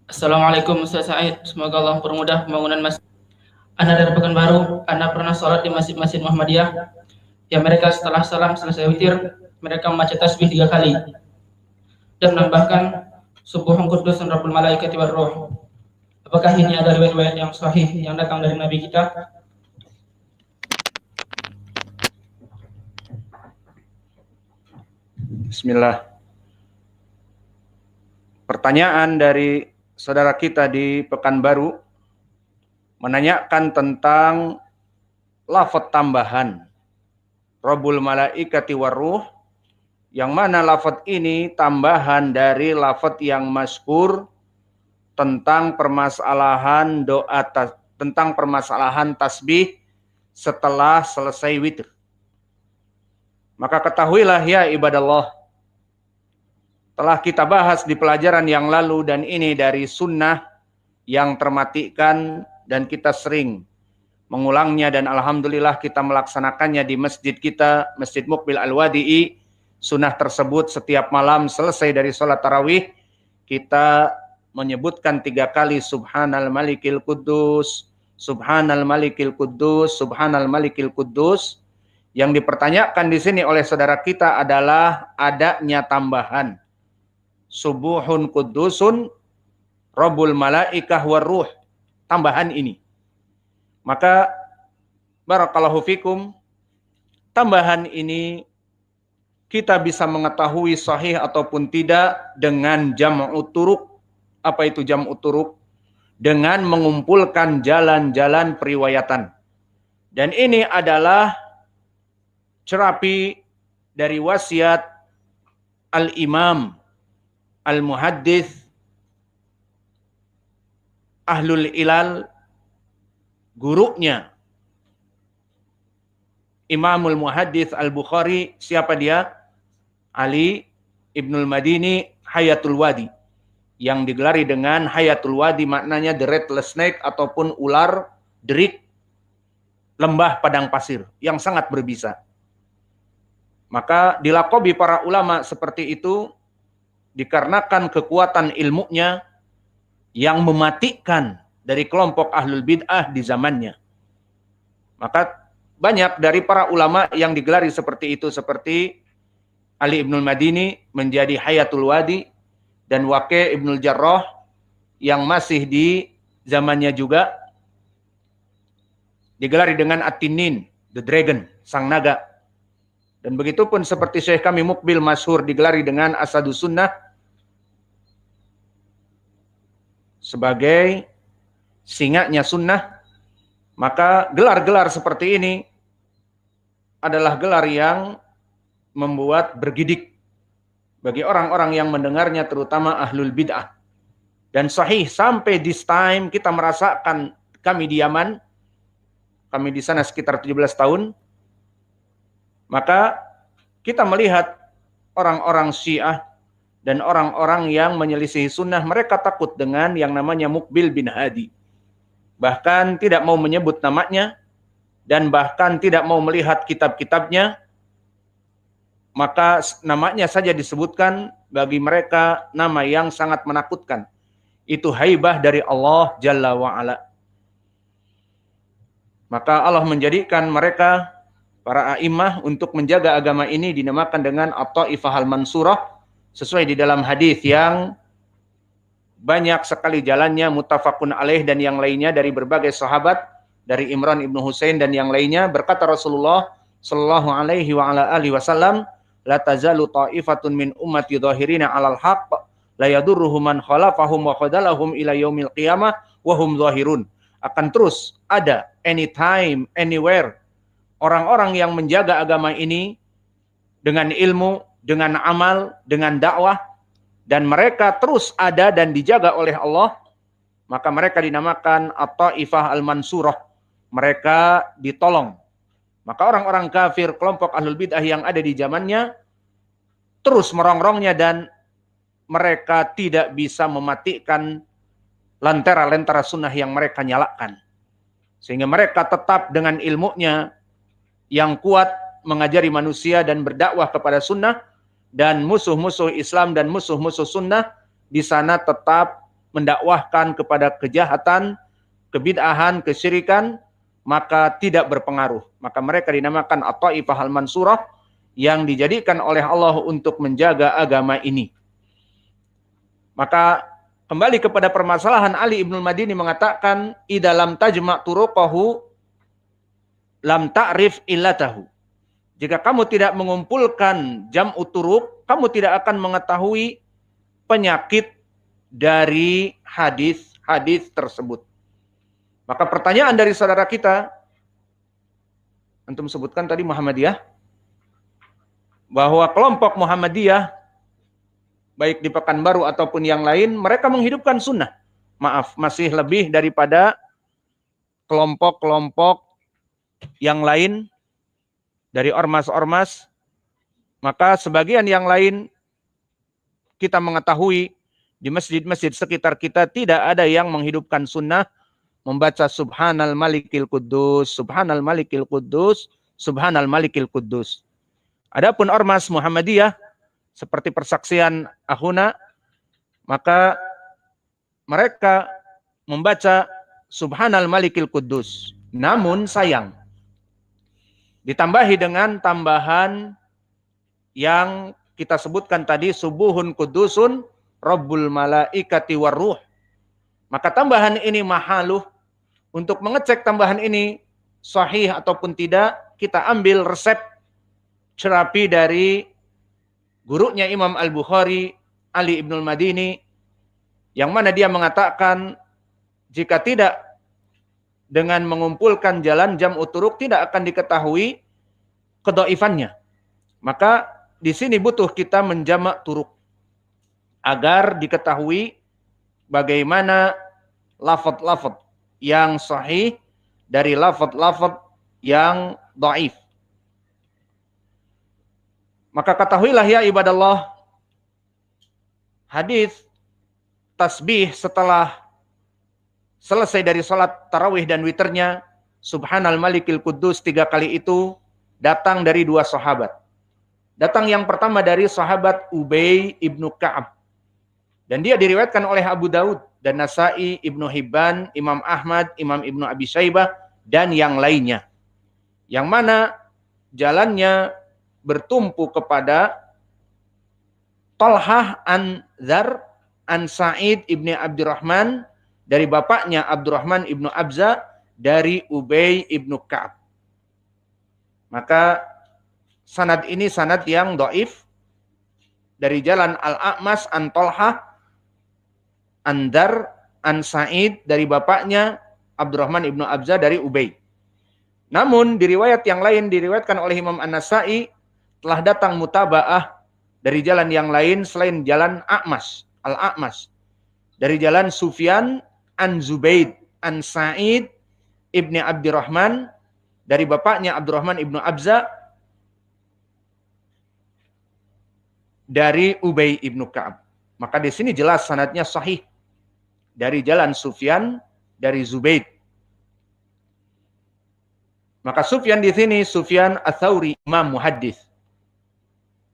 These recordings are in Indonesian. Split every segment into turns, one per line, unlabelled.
Assalamualaikum Ustaz Said, semoga Allah mempermudah pembangunan masjid. Anda dari Pekanbaru, Anda pernah sholat di masjid-masjid Muhammadiyah yang mereka setelah salam selesai witir, mereka membaca tasbih 3 kali dan menambahkan Subuhun Qudusun Rabbul Malaikati war Ruh. Apakah ini ada riwayat yang sahih yang datang dari Nabi kita?
Bismillah. Pertanyaan dari saudara kita di Pekanbaru menanyakan tentang lafaz tambahan Rabbul Malaikati war Ruh, yang mana lafaz ini tambahan dari lafaz yang masyhur tentang permasalahan doa tentang permasalahan tasbih setelah selesai witir. Maka ketahuilah ya ibadallah, telah kita bahas di pelajaran yang lalu dan ini dari sunnah yang termatikan dan kita sering mengulangnya dan alhamdulillah kita melaksanakannya di masjid kita, Masjid Muqbil Al-Wadi'i. Sunnah tersebut setiap malam selesai dari sholat tarawih kita menyebutkan 3 kali Subhanal Malikil Quddus, Subhanal Malikil Quddus, Subhanal Malikil Quddus. Yang dipertanyakan di sini oleh saudara kita adalah adanya tambahan Subuhun Quddusun Rabbul Malaikah war Ruh, tambahan ini. Maka barakallahu fikum, tambahan ini kita bisa mengetahui sahih ataupun tidak dengan jam'u turuq. Apa itu jam'u turuq? Dengan mengumpulkan jalan-jalan periwayatan. Dan ini adalah cerapi dari wasiat Al-Imam Al-Muhaddits Ahlul Ilal, gurunya Imamul Muhaddits Al-Bukhari. Siapa dia? Ali Ibnul Madini Hayatul Wadi, yang digelari dengan Hayatul Wadi, maknanya the Rattlesnake Snake ataupun ular derik lembah padang pasir yang sangat berbisa. Maka dilakobi para ulama seperti itu dikarenakan kekuatan ilmunya yang mematikan dari kelompok ahlul bid'ah di zamannya. Maka banyak dari para ulama yang digelari seperti itu, seperti Ali Ibnul Madini menjadi Hayatul Wadi, dan Waqi' Ibnul Jarrah yang masih di zamannya juga digelari dengan At-Tinin, the dragon, sang naga. Dan begitu pun seperti Syekh kami Muqbil masyhur digelari dengan Asadus Sunnah sebagai singanya sunnah. Maka gelar-gelar seperti ini adalah gelar yang membuat bergidik bagi orang-orang yang mendengarnya, terutama ahlul bid'ah. Dan sahih sampai this time kita merasakan, kami di Yaman, kami di sana sekitar 17 tahun, maka kita melihat orang-orang Syiah dan orang-orang yang menyelisihi sunnah, mereka takut dengan yang namanya Muqbil bin Hadi. Bahkan tidak mau menyebut namanya dan bahkan tidak mau melihat kitab-kitabnya. Maka namanya saja disebutkan bagi mereka nama yang sangat menakutkan. Itu haibah dari Allah Jalla wa'ala. Maka Allah menjadikan mereka, para a'imah, untuk menjaga agama ini dinamakan dengan At-Ta'ifah Al-Mansurah, sesuai di dalam hadis yang banyak sekali jalannya, muttafaqun alaih dan yang lainnya dari berbagai sahabat, dari Imran ibnu Husain dan yang lainnya. Berkata Rasulullah sallallahu alaihi wa ala alihi wasallam, la tazalu ta'ifatun min ummati dhahirina 'alal haqq la yadurruhum man khalafahum wa khadalahum ila yaumil qiyamah wa hum dhahirun. Akan terus ada anytime anywhere orang-orang yang menjaga agama ini dengan ilmu, dengan amal, dengan dakwah, dan mereka terus ada dan dijaga oleh Allah, maka mereka dinamakan At-Ta'ifah Al-Mansurah. Mereka ditolong. Maka orang-orang kafir, kelompok ahlul bid'ah yang ada di zamannya, terus merongrongnya dan mereka tidak bisa mematikan lentera-lentera sunnah yang mereka nyalakan. Sehingga mereka tetap dengan ilmunya yang kuat mengajari manusia dan berdakwah kepada sunnah, dan musuh-musuh Islam dan musuh-musuh sunnah di sana tetap mendakwahkan kepada kejahatan, kebid'ahan, kesyirikan, maka tidak berpengaruh. Maka mereka dinamakan at-taifah al-mansurah yang dijadikan oleh Allah untuk menjaga agama ini. Maka kembali kepada permasalahan, Ali Ibnul Madini mengatakan, idalam tajma' turuqahu lam ta'rif illatahu. Jika kamu tidak mengumpulkan jam'u turuq, kamu tidak akan mengetahui penyakit dari hadis-hadis tersebut. Maka pertanyaan dari saudara kita, antum sebutkan tadi Muhammadiyah, bahwa kelompok Muhammadiyah, baik di Pekanbaru ataupun yang lain, mereka menghidupkan sunnah. Maaf, masih lebih daripada kelompok-kelompok yang lain, dari ormas-ormas. Maka sebagian yang lain, kita mengetahui di masjid-masjid sekitar kita tidak ada yang menghidupkan sunnah, membaca Subhanal Malikil Quddus, Subhanal Malikil Quddus, Subhanal Malikil Quddus. Adapun ormas Muhammadiyah seperti persaksian Ahuna, maka mereka membaca Subhanal Malikil Quddus. Namun sayang, ditambahi dengan tambahan yang kita sebutkan tadi, Subuhun Qudusun Rabbul Malaikati Warruh. Maka tambahan ini mahaluh. Untuk mengecek tambahan ini sahih ataupun tidak, kita ambil resep terapi dari gurunya Imam Al-Bukhari, Ali Ibnul Madini, yang mana dia mengatakan jika tidak dengan mengumpulkan jalan jam'u turuq tidak akan diketahui kedhaifannya. Maka di sini butuh kita menjamak turuq agar diketahui bagaimana lafaz-lafaz yang sahih dari lafaz-lafaz yang dhaif. Maka ketahuilah ya ibadallah, hadis tasbih setelah selesai dari salat tarawih dan witirnya, Subhanal Malikil Quddus 3 kali itu datang dari 2 sahabat. Datang yang pertama dari sahabat Ubay ibnu Ka'ab. Dan dia diriwayatkan oleh Abu Daud dan Nasai, Ibnu Hibban, Imam Ahmad, Imam Ibnu Abi Syaibah, dan yang lainnya. Yang mana jalannya bertumpu kepada Talhah an Dzar an Sa'id ibni Abdurrahman, dari bapaknya Abdurrahman ibnu Abza, dari Ubay ibnu Ka'ab. Maka sanad ini sanad yang dhaif, dari jalan Al-A'mas an Talhah an Dzar an Sa'id, dari bapaknya Abdurrahman ibnu Abza, dari Ubay. Namun di riwayat yang lain diriwayatkan oleh Imam An-Nasai, telah datang mutaba'ah dari jalan yang lain selain jalan A'mas, Al-A'mas, dari jalan Sufyan an Zubaid an Sa'id ibni Abdurrahman, dari bapaknya Abdurrahman ibnu Abza, dari Ubay ibnu Ka'ab. Maka di sini jelas sanadnya sahih dari jalan Sufyan dari Zubaid. Maka Sufyan di sini Sufyan Ats-Tsauri, imam muhaddis.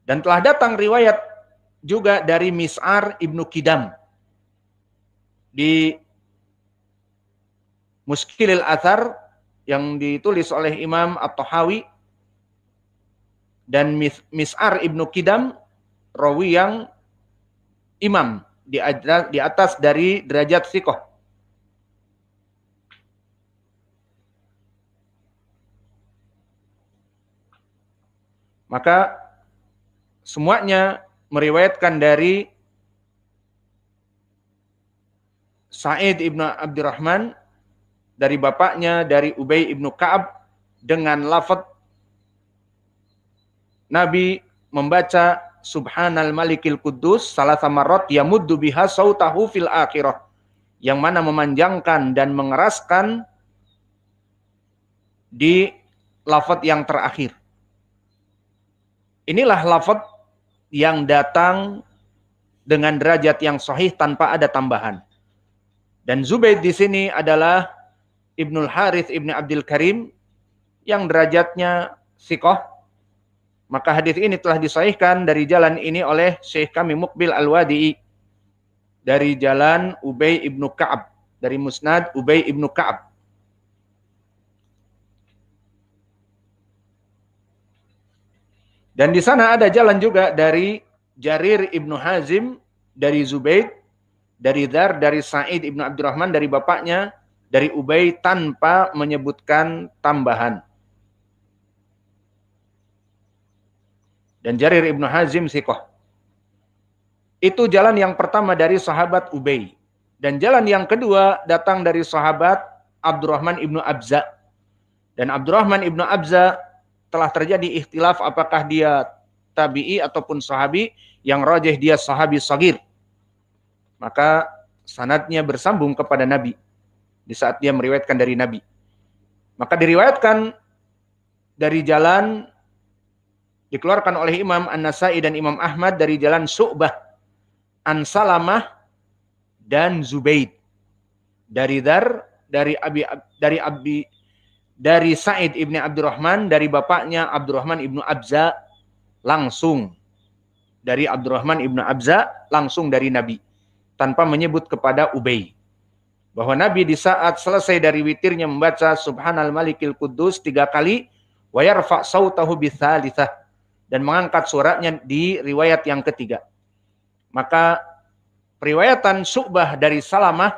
Dan telah datang riwayat juga dari Mis'ar ibnu Kidam di Muskilil Athar yang ditulis oleh Imam At-Tahawi. Dan Mis'ar ibnu Kidam rawi yang imam di atas dari derajat thiqah. Maka semuanya meriwayatkan dari Sa'id ibnu Abdurrahman, dari bapaknya, dari Ubay ibnu Ka'ab, dengan lafaz Nabi membaca Subhanal Malikil Quddus salasa marrat yamuddu biha sautahu fil akhirah, yang mana memanjangkan dan mengeraskan di lafaz yang terakhir. Inilah lafaz yang datang dengan derajat yang sahih tanpa ada tambahan. Dan Zubaid di sini adalah Ibnul Harith ibni Abdul Karim yang derajatnya thiqah, Maka hadis ini telah disahihkan dari jalan ini oleh Syekh kami Muqbil Al-Wadi'i dari jalan Ubay ibnu Ka'ab, dari Musnad Ubay ibnu Ka'ab. Dan di sana ada jalan juga dari Jarir ibnu Hazim, dari Zubaid, dari Dzar, dari Sa'id ibnu Abdurrahman, dari bapaknya, dari Ubay tanpa menyebutkan tambahan. Dan Jarir ibnu Hazim thiqah. Itu jalan yang pertama dari sahabat Ubay. Dan jalan yang kedua datang dari sahabat Abdurrahman ibnu Abza. Dan Abdurrahman ibnu Abza telah terjadi ikhtilaf apakah dia tabi'i ataupun sahabi, yang rajih dia sahabi sagir. Maka sanadnya bersambung kepada Nabi di saat dia meriwayatkan dari Nabi. Maka diriwayatkan dari jalan dikeluarkan oleh Imam An-Nasai dan Imam Ahmad dari jalan Syu'bah an Salamah dan Zubaid, dari Dzar, dari Sa'id ibni Abdurrahman, dari bapaknya Abdurrahman ibnu Abza, langsung dari Abdurrahman ibnu Abza, langsung dari Nabi tanpa menyebut kepada Ubay. Bahwa Nabi di saat selesai dari witirnya membaca Subhanal Malikil Quddus 3 kali, wa yarfa' sautahu bitsalitsah, dan mengangkat suaranya di riwayat yang ketiga. Maka periwayatan Syu'bah dari Salamah,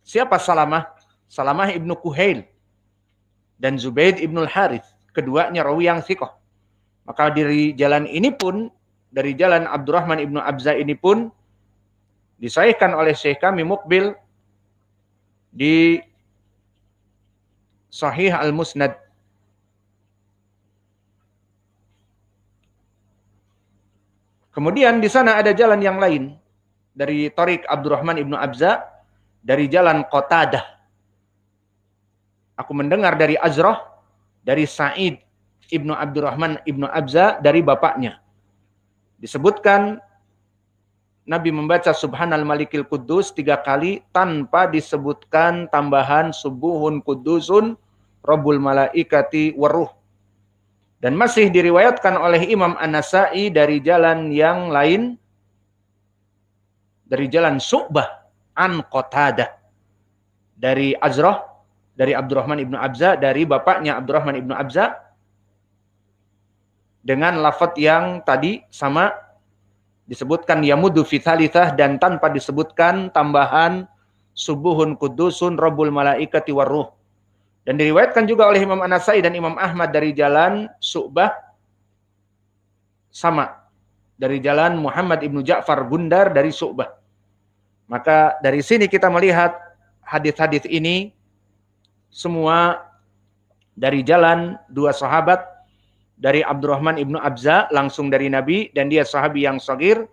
siapa Salamah? Salamah ibnu Kuhail dan Zubaid ibnu Harith, keduanya rawi yang thiqah. Maka dari jalan ini pun, dari jalan Abdurrahman ibnu Abza ini pun disahihkan oleh Syekh kami Muqbil di Sahih Al-Musnad. Kemudian di sana ada jalan yang lain dari Thariq Abdurrahman ibnu Abza, dari jalan Qatadah. Aku mendengar dari Azrah, dari Sa'id ibnu Abdurrahman ibnu Abza, dari bapaknya. Disebutkan Nabi membaca Subhanal Malikil Quddus 3 kali tanpa disebutkan tambahan Subuhun Quddusun Rabbul Malaikati Waruh. Dan masih diriwayatkan oleh Imam An-Nasai dari jalan yang lain, dari jalan Syu'bah an Qatadah, dari Azrah, dari Abdurrahman ibnu Abza, dari bapaknya Abdurrahman ibnu Abza, dengan lafaz yang tadi sama, disebutkan yamuddu fi tsalitsah dan tanpa disebutkan tambahan Subuhun Quddusun Rabbul Malaikati Waruh. Dan diriwayatkan juga oleh Imam An-Nasai dan Imam Ahmad dari jalan Syu'bah sama, dari jalan Muhammad ibnu Ja'far Gundar dari Syu'bah. Maka dari sini kita melihat hadis-hadis ini semua dari jalan dua sahabat, dari Abdurrahman ibnu Abza langsung dari Nabi, dan dia sahabi yang sagir,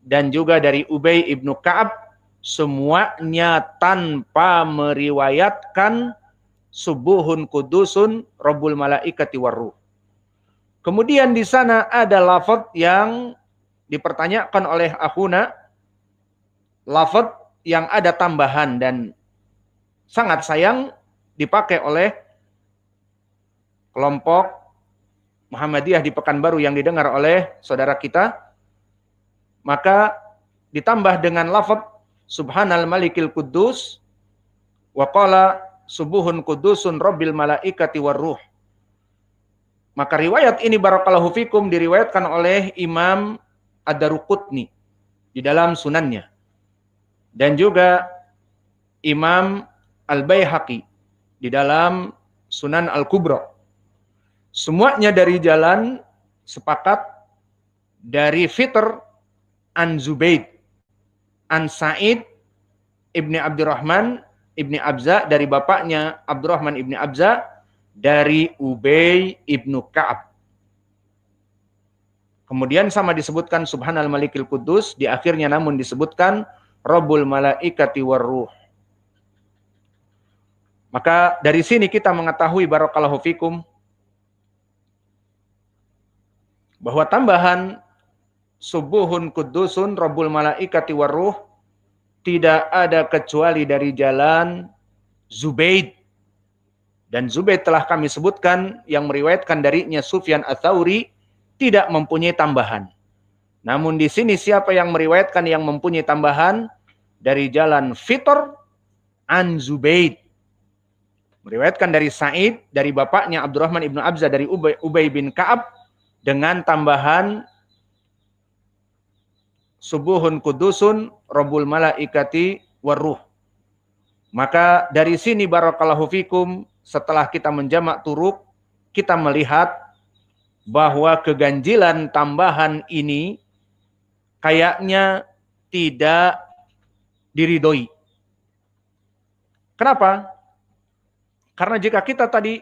dan juga dari Ubay ibnu Ka'ab, semuanya tanpa meriwayatkan Subuhun Qudusun Rabbul Malaikati Waruh. Kemudian di sana ada lafaz yang dipertanyakan oleh akhuna, lafaz yang ada tambahan dan sangat sayang dipakai oleh kelompok Muhammadiyah di Pekanbaru yang didengar oleh saudara kita. Maka ditambah dengan lafaz Subhanal Malikil Quddus wa qala Subuhun Qudusun Rabbil Malaikati Waruh. Maka riwayat ini barakallahu fikum diriwayatkan oleh Imam Ad-Daruqutni di dalam sunannya, dan juga Imam Al-Baihaqi di dalam Sunan Al-Kubra. Semuanya dari jalan sepakat dari Fitr an Zubaid an Sa'id ibni Abdurrahman ibni Abza, dari bapaknya Abdurrahman ibni Abza, dari Ubay ibnu Ka'ab. Kemudian sama disebutkan Subhanal Malikil Quddus, di akhirnya namun disebutkan Rabbul Malaikati Waruh. Maka dari sini kita mengetahui barakallahu fikum bahwa tambahan Subuhun Quddusun Rabbul Malaikati Waruh tidak ada kecuali dari jalan Zubaid. Dan Zubaid telah kami sebutkan yang meriwayatkan darinya Sufyan Ats-Tsauri tidak mempunyai tambahan. Namun di sini siapa yang meriwayatkan yang mempunyai tambahan dari jalan Fitr an Zubaid. Meriwayatkan dari Sa'id, dari bapaknya Abdurrahman ibnu Abza, dari Ubay bin Ka'ab, dengan tambahan subuhun kudusun Rabbul malaikati warruh. Maka dari sini barakallahu fikum, setelah kita menjamak turuk, kita melihat bahwa keganjilan tambahan ini kayaknya tidak diridhoi. Kenapa? Karena jika kita tadi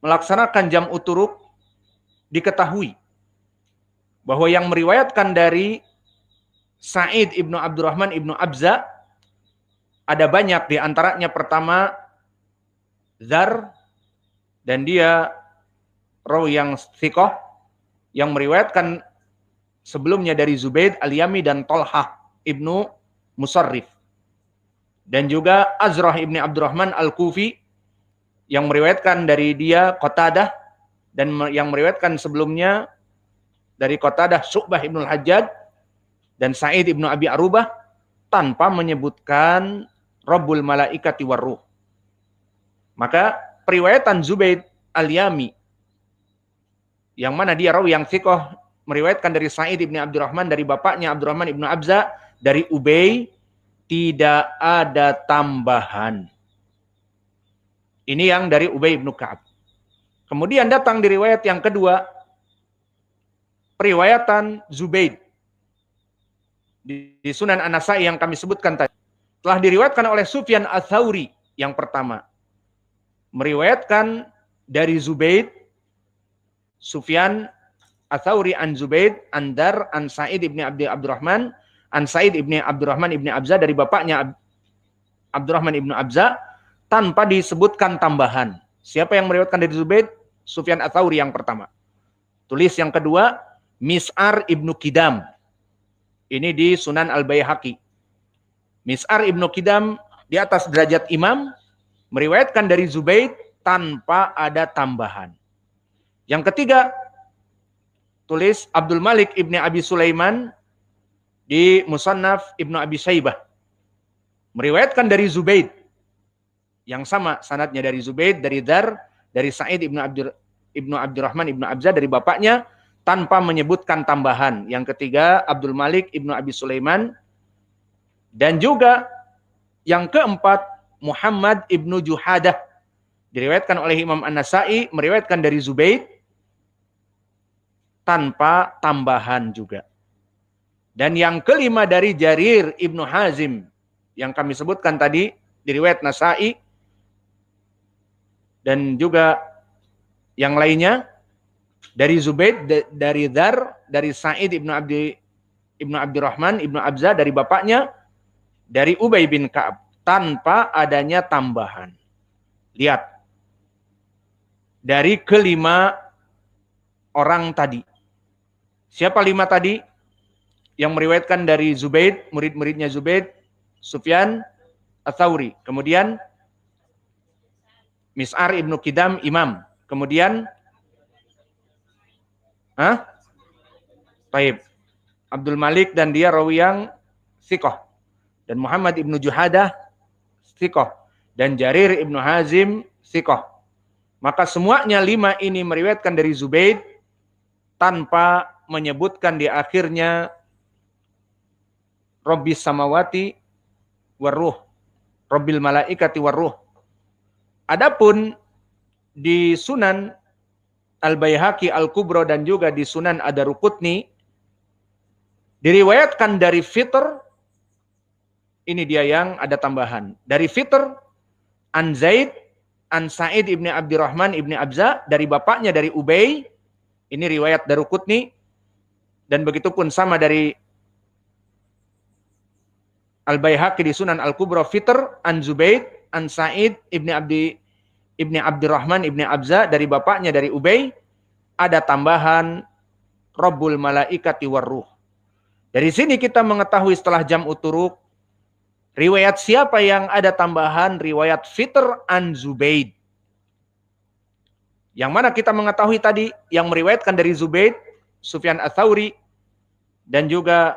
melaksanakan jam'u turuk, diketahui bahwa yang meriwayatkan dari Sa'id ibnu Abdurrahman ibnu Abza ada banyak, di antaranya pertama Dzar, dan dia rawi yang thiqah, yang meriwayatkan sebelumnya dari Zubaid al-Yami dan Tolhah ibnu Musarrif. Dan juga Azrah ibni Abdurrahman al-Kufi, yang meriwayatkan dari dia Qatadah, dan yang meriwayatkan sebelumnya dari Qatadah Syu'bah ibnu al-Hajjaj dan Sa'id ibnu Abi Arubah, tanpa menyebutkan Rabbul malaikati warruh. Maka periwayatan Zubaid al-Yami, yang mana dia rawi yang thiqah, meriwayatkan dari Sa'id ibni Abdurrahman, dari bapaknya Abdurrahman ibnu Abza, dari Ubay, tidak ada tambahan. Ini yang dari Ubay ibnu Ka'ab. Kemudian datang di riwayat yang kedua, periwayatan Zubaid di Sunan An-Nasai yang kami sebutkan tadi. Telah diriwayatkan oleh Sufyan Ats-Tsauri yang pertama. Meriwayatkan dari Zubaid, Sufyan Ats-Tsauri an Zubaid, an Dar, an Sa'id ibni Abdurrahman, an Sa'id ibni Abdurrahman ibni Abza, dari bapaknya Abdurrahman ibnu Abza, tanpa disebutkan tambahan. Siapa yang meriwayatkan dari Zubaid? Sufyan Ats-Tsauri yang pertama. Tulis yang kedua, Mis'ar ibnu Kidam. Ini di Sunan Al-Baihaqi. Mis'ar ibnu Kidam di atas derajat imam, meriwayatkan dari Zubaid tanpa ada tambahan. Yang ketiga, tulis Abdul Malik ibni Abi Sulaiman di Musannaf ibnu Abi Syaibah, meriwayatkan dari Zubaid, yang sama sanadnya dari Zubaid, dari Dar, dari Sa'id ibnu Abdurrahman ibnu Abza, dari bapaknya, tanpa menyebutkan tambahan. Yang ketiga, Abdul Malik ibnu Abi Sulaiman. Dan juga yang keempat, Muhammad ibnu Juhadah, diriwayatkan oleh Imam An-Nasai, meriwayatkan dari Zubaid tanpa tambahan juga. Dan yang kelima dari Jarir ibnu Hazim, yang kami sebutkan tadi, diriwayat Nasai, dan juga yang lainnya dari Zubaid, dari Dar, dari Sa'id ibnu Abdurrahman ibnu Abza, dari bapaknya, dari Ubay bin Ka'ab, tanpa adanya tambahan. Lihat, dari kelima orang tadi. Siapa lima tadi? Yang meriwayatkan dari Zubaid, murid-muridnya Zubaid, Sufyan Ats-Tsauri. Kemudian Mis'ar ibnu Kidam, imam. Kemudian Taib, Abdul Malik, dan dia rawi yang thiqah. Dan Muhammad ibnu Juhadah thiqah, dan Jarir ibnu Hazim thiqah. Maka semuanya lima ini meriwayatkan dari Zubaid tanpa menyebutkan di akhirnya Rabbis samawati warruh, Rabbil malaikati warruh. Adapun di Sunan Al-Baihaqi Al-Kubra dan juga di Sunan Ad-Daruqutni diriwayatkan dari Fitr. Ini dia yang ada tambahan. Dari Fitr, an Zaid, an Sa'id ibni Abdurrahman ibni Abza, dari bapaknya dari Ubay. Ini riwayat Daruqutni. Dan begitu pun sama dari Al-Baihaqi di Sunan Al-Kubra, Fitr, an Zubaid, an Sa'id ibni Abdurrahman ibni Abza, dari bapaknya dari Ubay. Ada tambahan Rabbul malaikati warruh. Dari sini kita mengetahui setelah jam'u turuk, riwayat siapa yang ada tambahan? Riwayat Fitr an Zubaid. Yang mana kita mengetahui tadi yang meriwayatkan dari Zubaid, Sufyan Ats-Tsauri, dan juga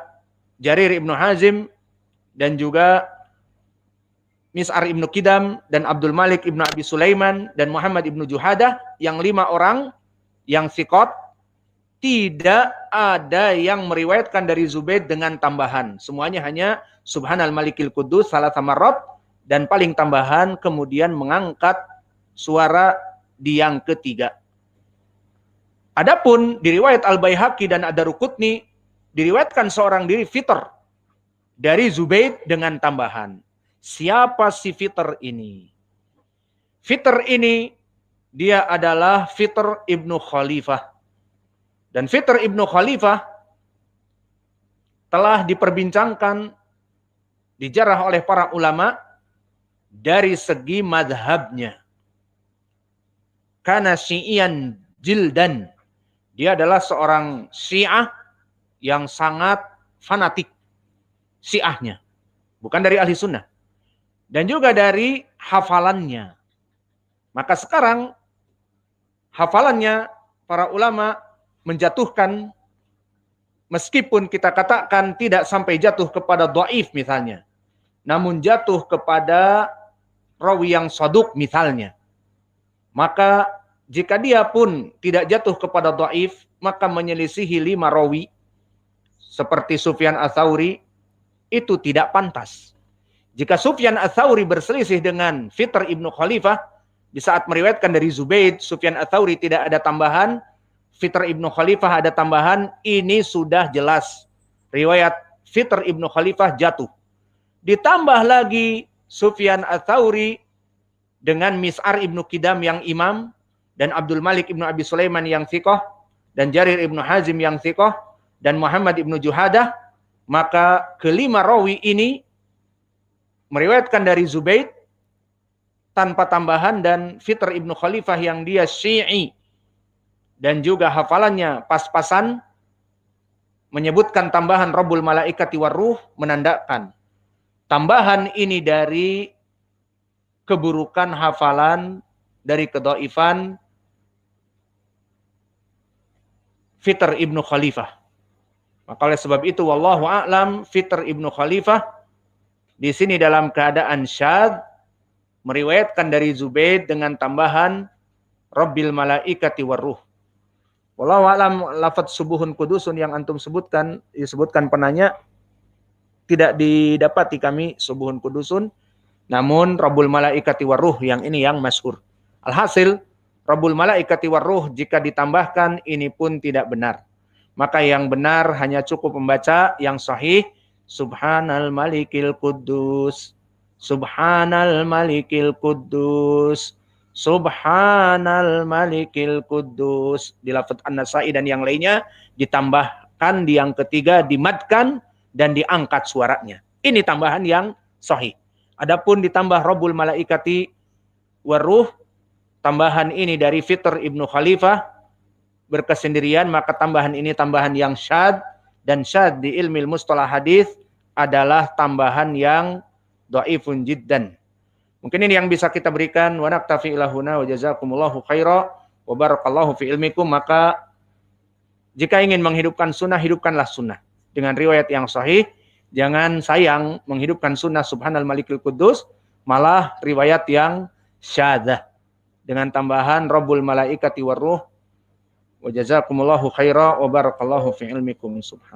Jarir ibnu Hazim, dan juga Mis'ar ibnu Kidam, dan Abdul Malik ibnu Abi Sulaiman, dan Muhammad ibnu Juhadah, yang 5 orang yang thiqat, tidak ada yang meriwayatkan dari Zubaid dengan tambahan. Semuanya hanya Subhanal Malikil Quddus salah marrat, dan paling tambahan kemudian mengangkat suara di yang ketiga. Adapun di riwayat Al-Baihaqi dan Ad-Daruqutni diriwayatkan seorang diri Fitr dari Zubaid dengan tambahan. Siapa si Fitr ini? Fitr ini dia adalah Fitr ibnu Khalifah. Dan Fitr ibnu Khalifah telah diperbincangkan, dijarah oleh para ulama dari segi madhabnya. Karena Syi'ian jildan. Dia adalah seorang Syiah yang sangat fanatik. Syiahnya. Bukan dari ahli sunnah. Dan juga dari hafalannya. Maka sekarang hafalannya para ulama menjatuhkan, meskipun kita katakan tidak sampai jatuh kepada dhaif misalnya. Namun jatuh kepada rawi yang shaduk misalnya. Maka jika dia pun tidak jatuh kepada dhaif, maka menyelisihi 5 rawi seperti Sufyan Ats-Tsauri itu tidak pantas. Jika Sufyan Ats-Tsauri berselisih dengan Fitr ibnu Khalifah di saat meriwayatkan dari Zubaid, Sufyan Ats-Tsauri tidak ada tambahan, Fitr ibnu Khalifah ada tambahan, ini sudah jelas riwayat Fitr ibnu Khalifah jatuh. Ditambah lagi Sufyan Ats-Tsauri dengan Mis'ar ibnu Kidam yang imam, dan Abdul Malik ibnu Abi Sulaiman yang thiqah, dan Jarir ibnu Hazim yang thiqah, dan Muhammad ibnu Juhadah, maka kelima rawi ini meriwayatkan dari Zubaid tanpa tambahan, dan Fitr ibnu Khalifah yang dia Syi'i dan juga hafalannya pas-pasan menyebutkan tambahan Rabbul Malaikati Warruh, menandakan tambahan ini dari keburukan hafalan, dari kedhaifan Fitr ibnu Khalifah. Maka oleh sebab itu wallahu a'lam, Fitr ibnu Khalifah di sini dalam keadaan syadz meriwayatkan dari Zubaid dengan tambahan Rabbil Malaikati Warruh. Wallahu a'lam, lafaz subuhun kudusun yang antum sebutkan, disebutkan penanya, tidak didapati kami subuhun kudusun, namun Rabbul Malaikati Warruh yang ini yang masyhur. Alhasil Rabbul Malaikati Warruh jika ditambahkan ini pun tidak benar. Maka yang benar hanya cukup membaca yang sahih Subhanal Malikil Quddus, Subhanal Malikil Quddus, Subhanal Malikil Quddus. Di lafaz An-Nasa'i dan yang lainnya ditambahkan di yang ketiga, dimadkan dan diangkat suaranya. Ini tambahan yang sahih. Adapun ditambah Rabbul Malaikati Warruh, tambahan ini dari Fitr ibnu Khalifah berkesendirian, maka tambahan ini tambahan yang syadz, dan syadz di ilmu mustalah hadis adalah tambahan yang dhaifun jiddan. Mungkin ini yang bisa kita berikan. Wa naktafi ilahuna wa jazakumullahu khaira wa barakallahu fi ilmikum. Maka jika ingin menghidupkan sunnah, hidupkanlah sunnah dengan riwayat yang sahih. Jangan sayang menghidupkan sunnah Subhanal Malikil Quddus, malah riwayat yang syadzah dengan tambahan Rabbul Malaikati Warruh. Wa jazakumullahu khaira wa barakallahu fi ilmikum. Subhan